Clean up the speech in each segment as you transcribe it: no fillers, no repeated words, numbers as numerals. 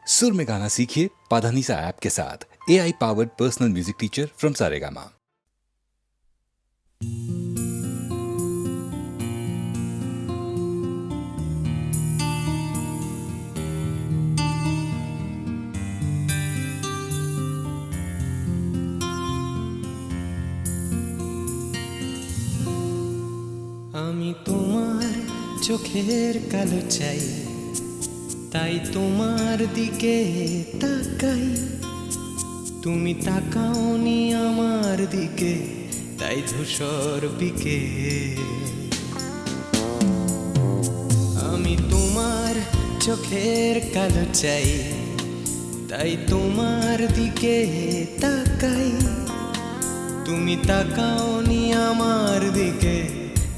सुर में गाना सीखिए पाधानीसा ऐप के साथ। AI powered personal music teacher from Saregama. আমি তোমার চোখের কালো চাই, তাই তোমার দিকে তাকাই। তুমি তাকাওনি আমার দিকে, তাই ধূসর বিকে। আমি তোমার চোখের কালো চাই, তাই তোমার দিকে তাকাই। তুমি তাকাওনি আমার দিকে,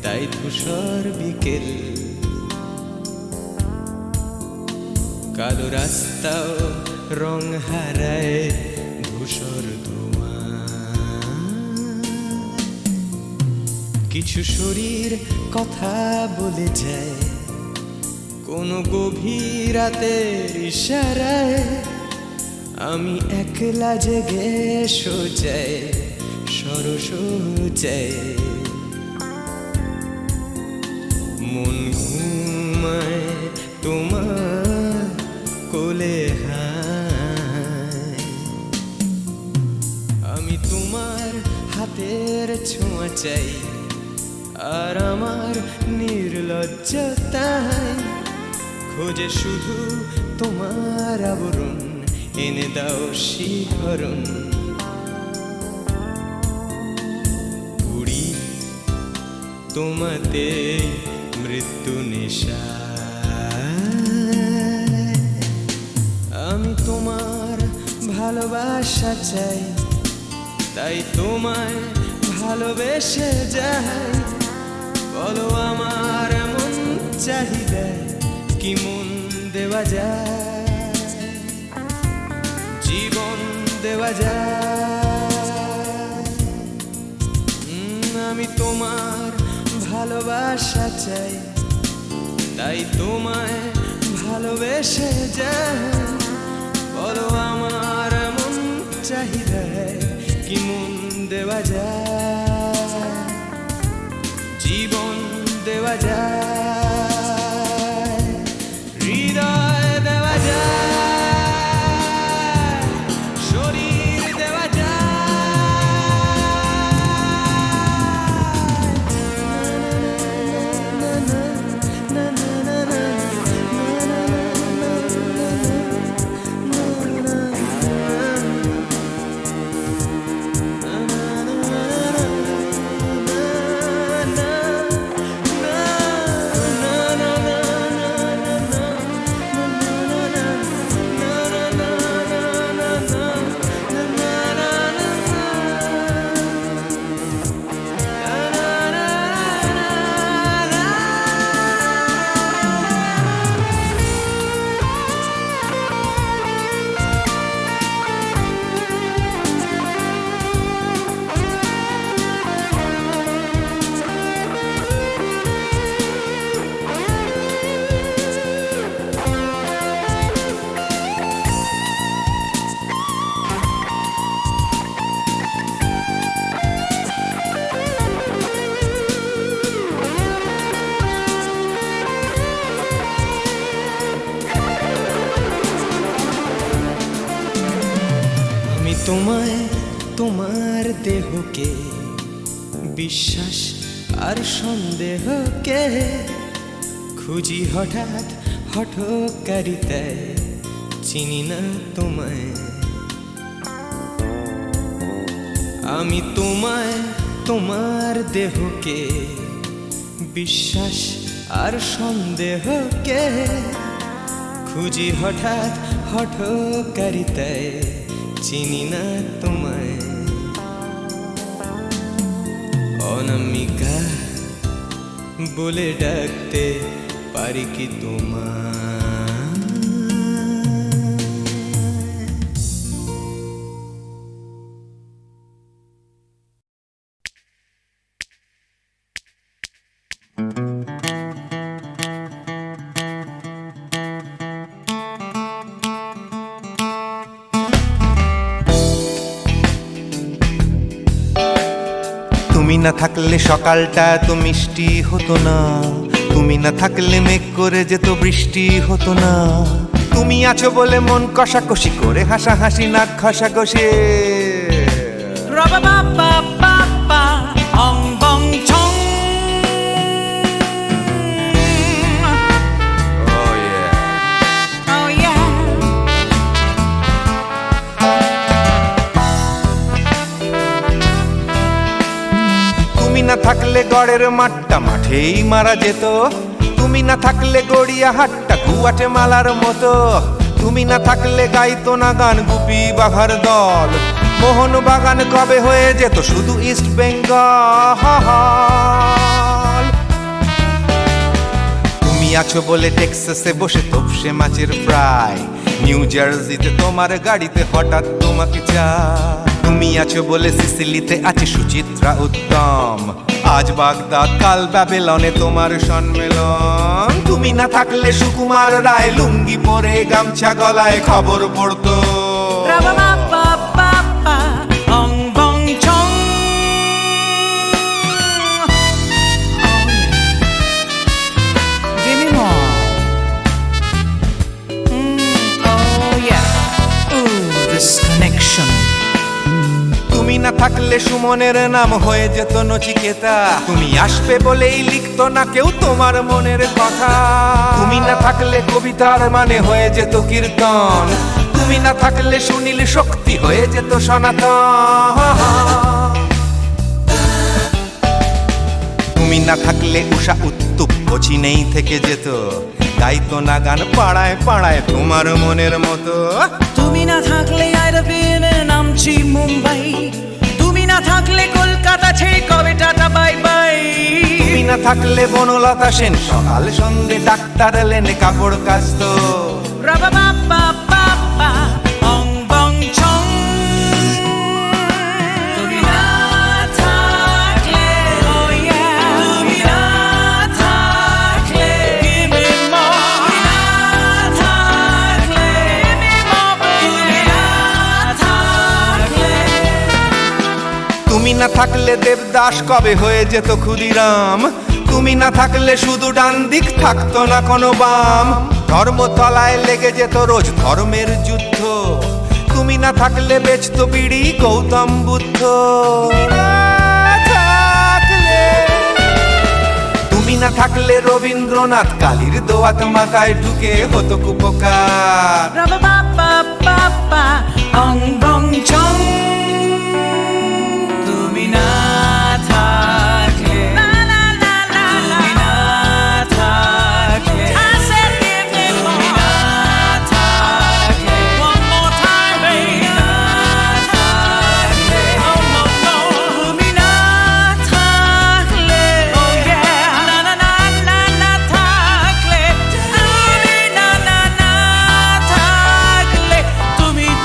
তাই ধূসর বিকেল। কালো রাস্তাও রং হারায় ধূসর ধোঁয়া। কিছু শরীর কথা বলে যায় কোনো গভীর রাতের ইশারায়। আমি একলা জেগে সোজায় সরসোজায়। মন ঘুমায় তোমার কোলে হায়। আমি তোমার হাতের ছোঁয়া চাই, আর আমার নির্লজ্জতায় খোঁজে শুধু তোমার আবরণ। এনে দাও শিহরণ। পুরি তোমাতে মৃত্যু নেশা। আমি তোমার ভালোবাসা চাই, তাই তোমায় ভালোবেসে যাই। বলো আমার এমন চাহিদা কি মন দেওয়া যায়, জীবন দেওয়া যায়। আমি তোমার ভালোবাসা চাই, তাই তোমায় ভালোবেসে যাই। বলো আমার এমন চাহিদা কি মন দেওয়া যায়, জীবন দেওয়া যায়, হৃদয় দেওয়া যায়, শরীর দেওয়া তোমায় তোমার দেহকে বিশ্বাস আর সন্দেহকে খুঁজি হঠাৎ হঠকারিতায়। চিনি না তোমায় আমি, তোমায় তোমার দেহকে বিশ্বাস আর সন্দেহকে খুঁজি হঠাৎ হঠকারিতায়। চিনি না তোমায় অনামিকা বলে ডাকতে পারি কি তোমায়? তুমি না থাকলে সকালটা এত মিষ্টি হতো না, তুমি না থাকলে মেঘ করে যেত বৃষ্টি হতো না। তুমি আছো বলে মন কষাকষি করে হাসাহাসি নাক ঘষাঘষি। Ra-ba-ba-ba-ba-ba, ong bong chong. Oh yeah. Oh yeah. তুমি না থাকলে গড়ের মাঠটা মাঠেই মারা যেত, তুমি না থাকলে গড়িয়া হাটটা গুয়াটে মালার মতো। তুমি না থাকলে গাইতো না গান গুপি বাঘার দল, মোহন বাগান কবে হয়ে যেত শুধু ইস্ট বেঙ্গল। তুমি আছো বলে টেক্সাসে বসে তপসে মাছের ফ্রাই, নিউ জার্সিতে তোমার গাড়িতে হঠাৎ তোমাকে চাই। তুমি আছো বলে সিসিলিতে আছে সুচিত্রা উত্তম, আজ বাগদাদ কাল ব্যাবিলনে তোমার সম্মেলন। তুমি না থাকলে সুকুমার রায় লুঙ্গি পরে গামছা গলায় খবর পড়তো। Ra-ba-ba-ba-ba-ba, ong bong chong. Give me more. Oh yeah. Ooh, this connection. তুমি না থাকলে সুমনের নাম হয়ে যেত নচিকেতা, তুমি আসবে বলেই লিখতো না কেউ তোমার মনের কথা। তুমি না থাকলে কবিতার মানে হয়ে যেত কীর্তন, তুমি না থাকলে সুনীল শক্তি হয়ে যেত সনাতন। তুমি না থাকলে উষা উত্তুপ নেই থেকে যেত, গাইতো না গান পাড়ায় পাড়ায় তোমার মনের মতো। তুমি না থাকলে I'd have been in আমচি মুম্বাই, তুমি না থাকলে কলকাতা ছেড়ে কবে টাটা বাই বাই। তুমি না থাকলে বনলতা সেন সকাল সন্ধে ডাক্তার লেনে কাপড় কাচতো। Ra-ba-ba-ba-ba-ba, ong bong chong. তুমি না থাকলে, oh yeah. তুমি না থাকলে, give me more. তুমি না থাকলে, give me more, baby. তুমি না থাকলে. তুমি না থাকলে দেবদাস কবে হয়ে যেত ক্ষুদিরাম, তুমি না থাকলে শুধু ডান দিক থাকতো না কোনো বাম। ধর্মতলায় লেগে যেত রোজ ধর্মের যুদ্ধ, তুমি না থাকলে বেচতো বিড়ি গৌতম বুদ্ধ। তুমি না থাকলে রবীন্দ্রনাথ কালীর দোয়াত মাথায় ঢুকে হতো কুপকার। Ra-ba-ba-ba-ba-ba, ong bong chong. তুমি না থাকলে, la la la la la. তুমি না থাকলে, I said give me more. তুমি না থাকলে, one more time, baby. তুমি না থাকলে, oh no no. তুমি না থাকলে, oh yeah. না না না না না থাকলে, তুমি না না না থাকলে, তুমি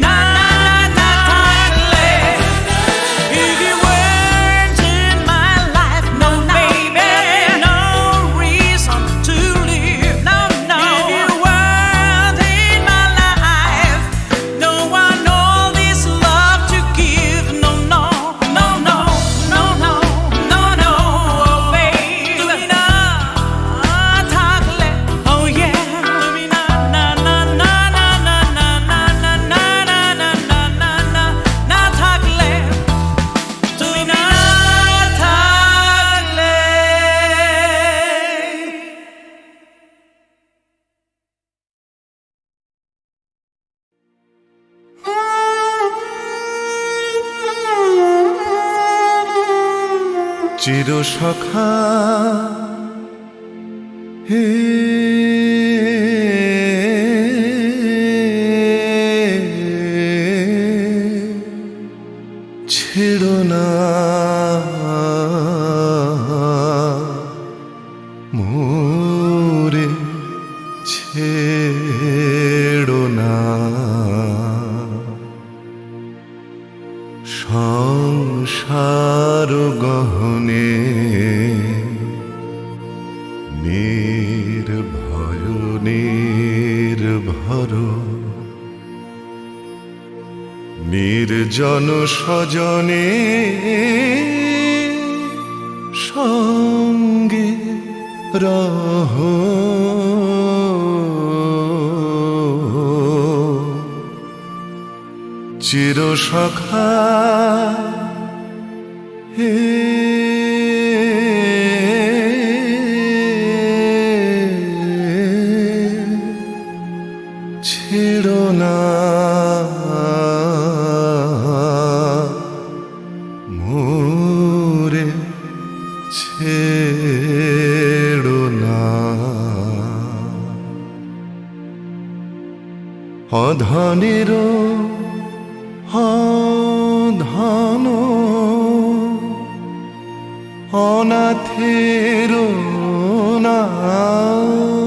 না না থাকলে. If you weren't in my life, no baby, no reason to live. No, no. If you weren't in my life, no one all this love to give. No, no, no, no, no, no, no, no, oh baby. তুমি না থাকলে, oh yeah. তুমি না না না না না না না না না না না না না না না না থাকলে, তুমি না থাকলে. চির সখা হে ছেড়ো না মোরে, ছেড়ো না সংসার গহনে নির্ভয় নির্ভর নির্জন সজনে সঙ্গে রহ চির সখা হে ছেড়ো না মোরে ছেড়ো না অধনের ধন অনাথের নাথ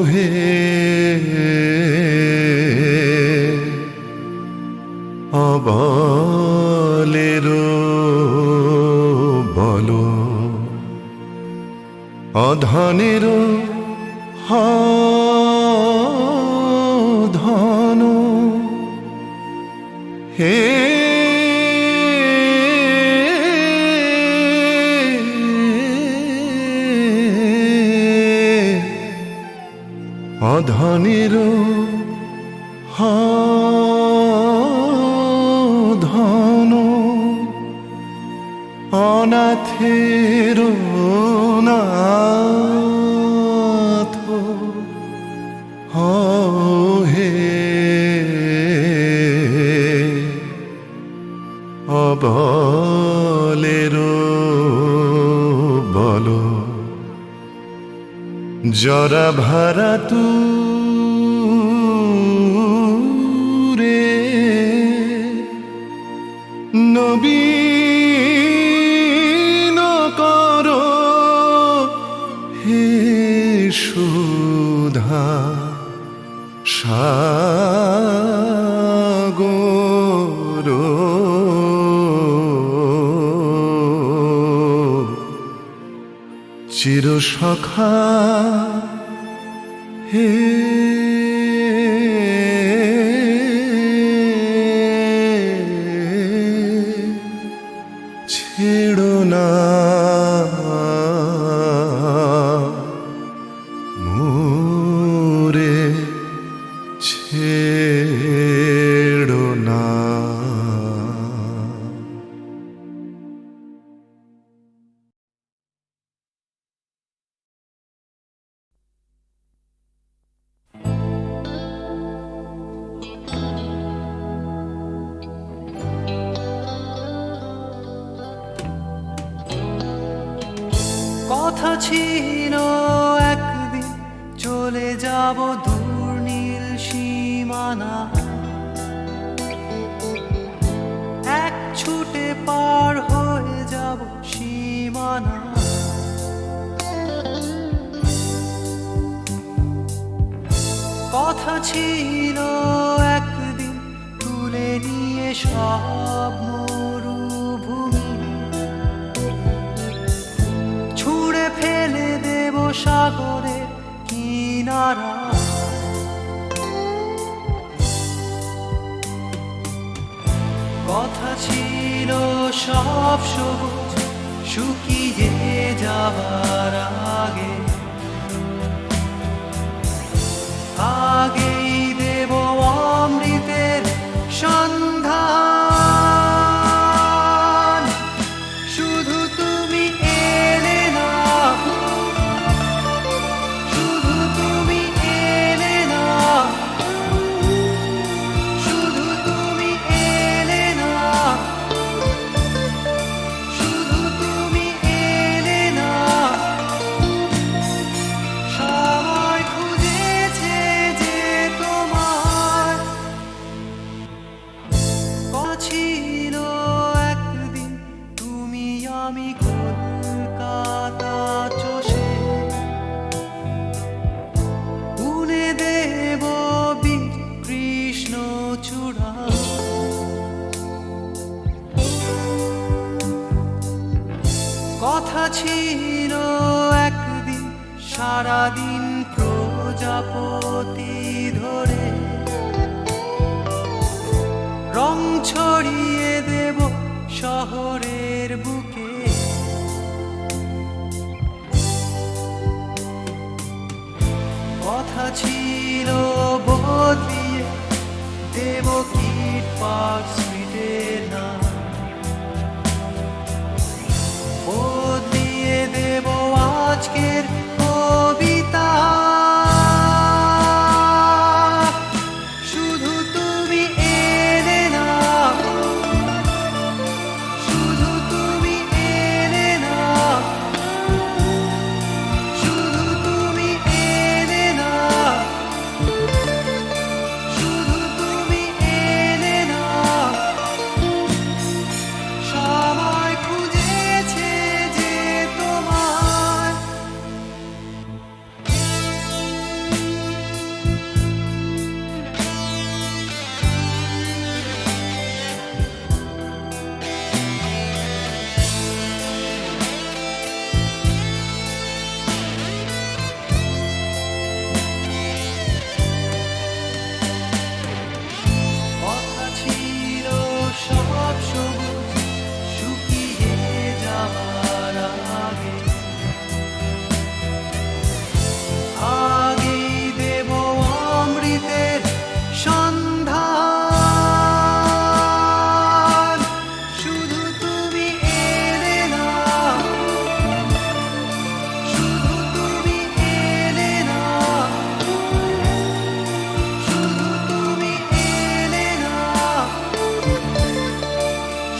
হে অবলের বল অধনের ধন হে অধনের ধন অনাথের নাথ হে অবলের বল জরা ভারা তুরে নবীন কর হে সুধা সাগর চির সখা হে ছেড়ো না মোরে ছেড়ো না কথা ছিল একদিন চলে যাব দূর নীল সীমানা এক ছুটে পার হয়ে যাব সীমানা কথা ছিল একদিন তুলে নিয়ে সব মরুভূমি ছুঁড়ে ফেলে দেব সাগরের কিনারা কথা ছিল সব সবুজ শুকিয়ে যাবার আগে আগেই দেব অমৃতের সন্ধান শুধু তুমি এলে না শুধু তুমি এলে না শুধু তুমি এলে না শুধু তুমি এলে না সবাই খুঁজেছে যে তোমার ছিল একদিন তুমি আমি কলকাতা চষে বুনে দেব কৃষ্ণ চূড়া কথা ছিল একদিন সারাদিন প্রজা প্রজাপতি ধরে রং ছড়িয়ে দেব শহরের বুকে। কথা ছিল বদলিয়ে দেব কিট পার্ক স্ট্রিটের নাম, বদলিয়ে দেব আজকের কবিতা। শুধু তুমি এলে না, শুধু তুমি এলে না, শুধু তুমি এলে না, শুধু তুমি এলে না। সবাই খুঁজেছে যে তোমায়, কথা ছিল সব সবুজ শুকিয়ে যাবার আগে, আগেই দেব অমৃতের সন্ধান। শুধু তুমি এলে না, শুধু তুমি এলে না, শুধু তুমি এলে না,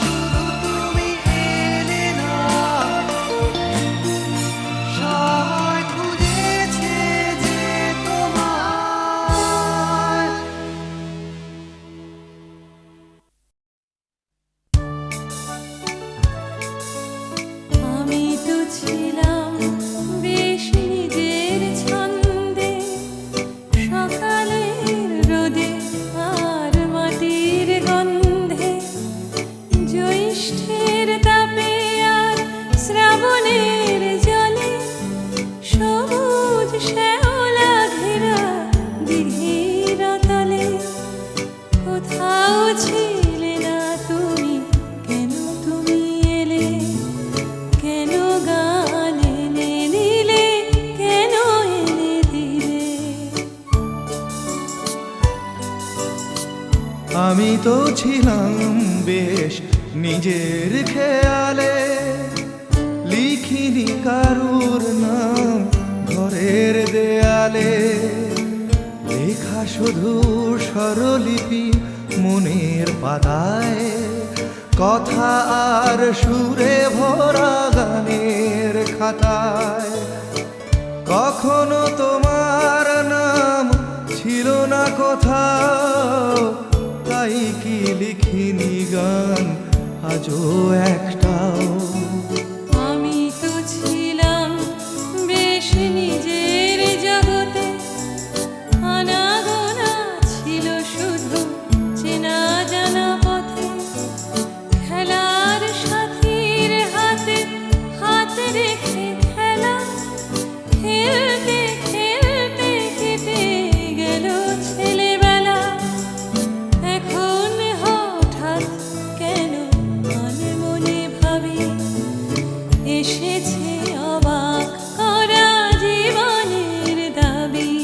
শুধু তুমি এলে না। সবাই খুঁজেছে যে তোমায়। আমি তো ছিলাম বেশ নিজের ছন্দে, সকালের রোদে আর মাটির গন্ধে, জ্যৈষ্ঠের তাপে আর শ্রাবণের জলে, সবুজ শ্যাওলা ঘেরা দিঘির তলে। কোথাও ছিলে না তুমি, কেন তুমি এলে, কেন গান এনে নিলে, কেন এনে দিলে। আমি তো ছিলাম বেশ নিজের খেয়ালে, লিখিনি কারুর নাম ঘরের দেয়ালে, লেখা শুধু স্বরলিপি মনের পাতায়, কথা আর সুরে ভরা গানের খাতায়। কখনো তোমার নাম ছিল না কোথাও, তাই কি লিখিনি গান আজও একটাও। আমি তো ছিলাম বেশ নিজের জগতে, আনাগোনা ছিল শুধু চেনা জানা পথে, খেলার সাথীর হাতে হাত রেখে খেলা, খেলতে খেলতে কেটে গেল ছেলেবেলা। এখন হঠাৎ কেন মনে ভাবি এসেছে অবাক করা জীবনের দাবি।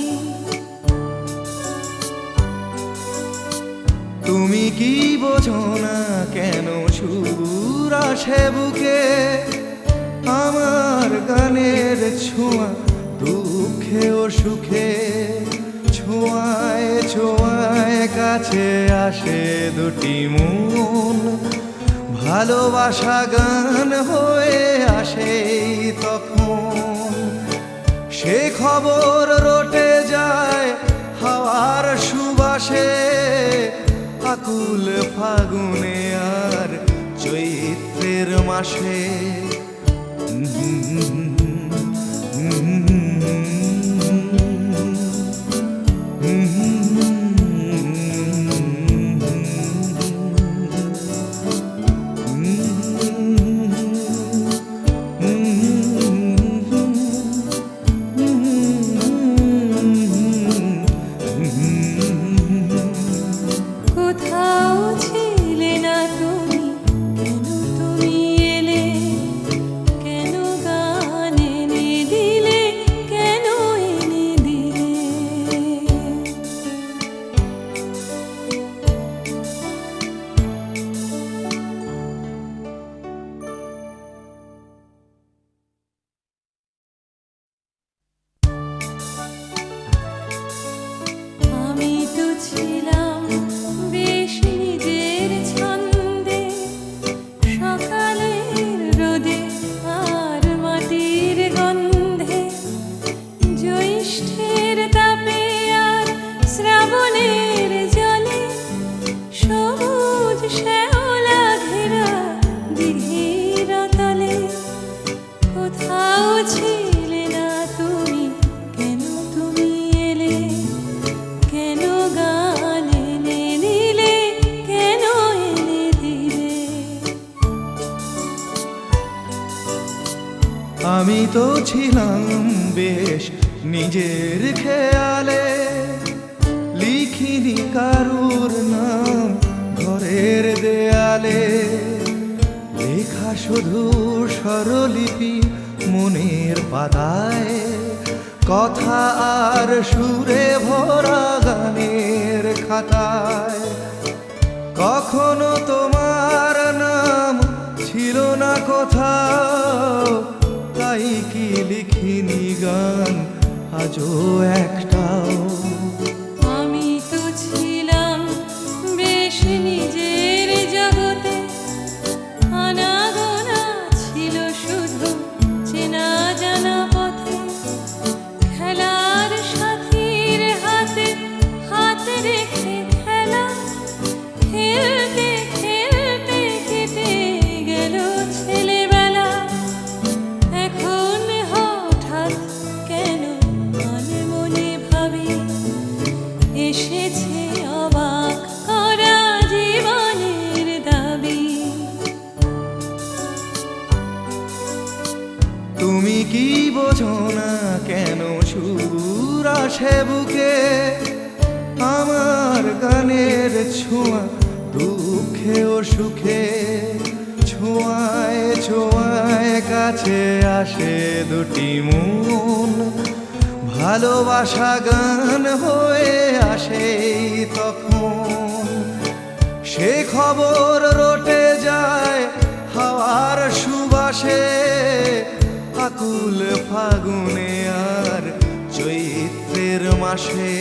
তুমি কি বোঝো না কেন সুর আসে বুকে, আমার গানের ছোঁয়া দুঃখে ও সুখে, ছোঁয়ায় ছোঁয়ায় কাছে আসে দুটি মন, ভালোবাসা গান হয়ে আসে তখন। সে খবর রটে যায় হাওয়ার সুবাসে, আকুল ফাগুনে আর চৈত্রের মাসে। জ্যৈষ্ঠের তাপে আর শ্রাবণের জলে সবুজ শ্যাওলা ঘেরা দিঘির তলে কোথাও ছিলে না তুমি, কেন তুমি এলে? কেন গান এনে নিলে? কেন এনে দিলে? আমি তো ছিলাম বেশ নিজের খেয়ালে, লিখিনি কারুর নাম ঘরের দেয়ালে, লেখা শুধু স্বরলিপি মনের পাতায়, কথা আর সুরে ভরা গানের খাতায়। কখনো তোমার নাম ছিল না কোথাও, তাই কি লিখিনি গান আজও একটাও। আমি তো ছিলাম বেশ নিজের জগতে, আনাগোনা ছিল শুধু চেনা জানা পথে, খেলার সাথীর হাতে হাত রেখে খেলা, খেলতে খেলতে কেটে গেল ছেলেবেলা। এখন হঠাৎ কেন মনে মনে ভাবি এসেছে অবাক করা জীবনের দাবি। তুমি কি বোঝো না কেন সুর আসে বুকে, আমার গানের ছোঁয়া দুঃখে ও সুখে, ছোঁয়ায় ছোঁয়ায় কাছে আসে দুটি মন, ভালোবাসা গান হয়ে আসে তখন। সে খবর রটে যায় হাওয়ার সুবাসে, আকুল ফাগুনে আর চৈত্রের মাসে।